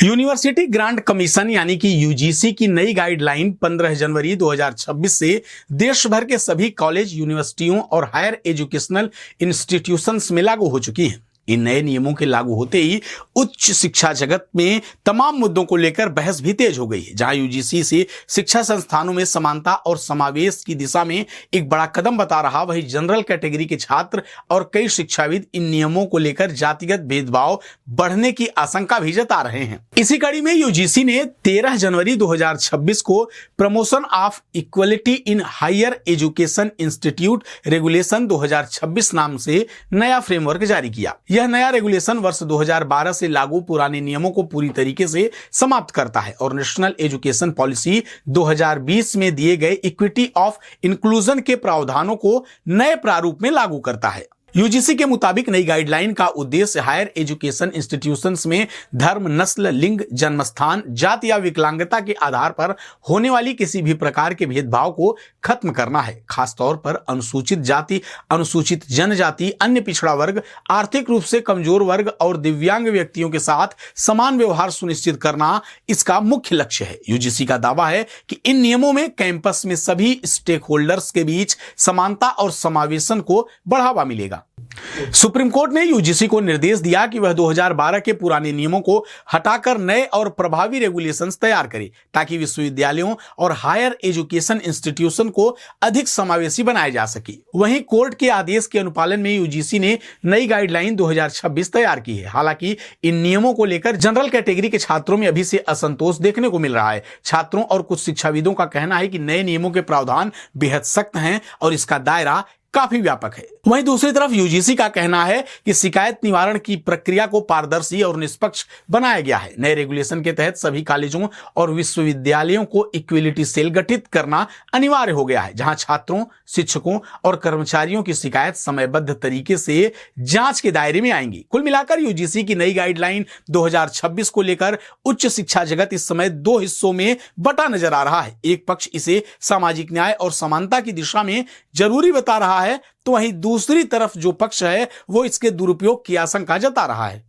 University grant commission यानी कि UGC की नई गाइडलाइन 15 जनवरी 2026 से देश भर के सभी कॉलेज, यूनिवर्सिटियों और हायर एजुकेशनल इंस्टीट्यूशंस में लागू हो चुकी हैं। इन नए नियमों के लागू होते ही उच्च शिक्षा जगत में तमाम मुद्दों को लेकर बहस भी तेज हो गई है। जहां यूजीसी से शिक्षा संस्थानों में समानता और समावेश की दिशा में एक बड़ा कदम बता रहा, वही जनरल कैटेगरी के छात्र और कई शिक्षाविद इन नियमों को लेकर जातिगत भेदभाव बढ़ने की आशंका भी जता रहे हैं। इसी कड़ी में यूजीसी ने 13 जनवरी 2026 को promotion of equality in higher education institute regulation 2026 नाम से नया फ्रेमवर्क जारी किया। यह नया रेगुलेशन वर्ष 2012 से लागू पुराने नियमों को पूरी तरीके से समाप्त करता है और नेशनल एजुकेशन पॉलिसी 2020 में दिए गए इक्विटी ऑफ इंक्लूजन के प्रावधानों को नए प्रारूप में लागू करता है। यूजीसी के मुताबिक नई गाइडलाइन का उद्देश्य हायर एजुकेशन इंस्टीट्यूशंस में धर्म, नस्ल, लिंग, जन्मस्थान, जाति या विकलांगता के आधार पर होने वाली किसी भी प्रकार के भेदभाव को खत्म करना है। खासतौर पर अनुसूचित जाति, अनुसूचित जनजाति, अन्य पिछड़ा वर्ग, आर्थिक रूप से कमजोर वर्ग और दिव्यांग व्यक्तियों के साथ समान व्यवहार सुनिश्चित करना इसका मुख्य लक्ष्य है। यूजीसी का दावा है कि इन नियमों में कैंपस में सभी स्टेक होल्डर्स के बीच समानता और समावेशन को बढ़ावा मिलेगा। सुप्रीम कोर्ट ने यूजीसी को निर्देश दिया कि वह 2012 के पुराने नियमों को हटाकर नए और प्रभावी रेगुलेशंस तैयार करे, ताकि विश्वविद्यालयों और हायर एजुकेशन इंस्टीट्यूशन को अधिक समावेशी बनाया जा सके। वहीं कोर्ट के आदेश के अनुपालन में यूजीसी ने नई गाइडलाइन 2026 तैयार की है। हालांकि इन नियमों को लेकर जनरल कैटेगरी के छात्रों में अभी से असंतोष देखने को मिल रहा है। छात्रों और कुछ शिक्षाविदों का कहना है कि नए नियमों के प्रावधान बेहद सख्त हैं और इसका दायरा काफी व्यापक है। वहीं दूसरी तरफ यूजीसी का कहना है कि शिकायत निवारण की प्रक्रिया को पारदर्शी और निष्पक्ष बनाया गया है। नए रेगुलेशन के तहत सभी कॉलेजों और विश्वविद्यालयों को इक्विलिटी सेल गठित करना अनिवार्य हो गया है, जहां छात्रों, शिक्षकों और कर्मचारियों की शिकायत समयबद्ध तरीके से जांच के दायरे में आएंगी। कुल मिलाकर यूजीसी की नई गाइडलाइन 2026 को लेकर उच्च शिक्षा जगत इस समय दो हिस्सों में बटा नजर आ रहा है। एक पक्ष इसे सामाजिक न्याय और समानता की दिशा में जरूरी बता रहा है, तो वहीं दूसरी तरफ जो पक्ष है वो इसके दुरुपयोग की आशंका जता रहा है।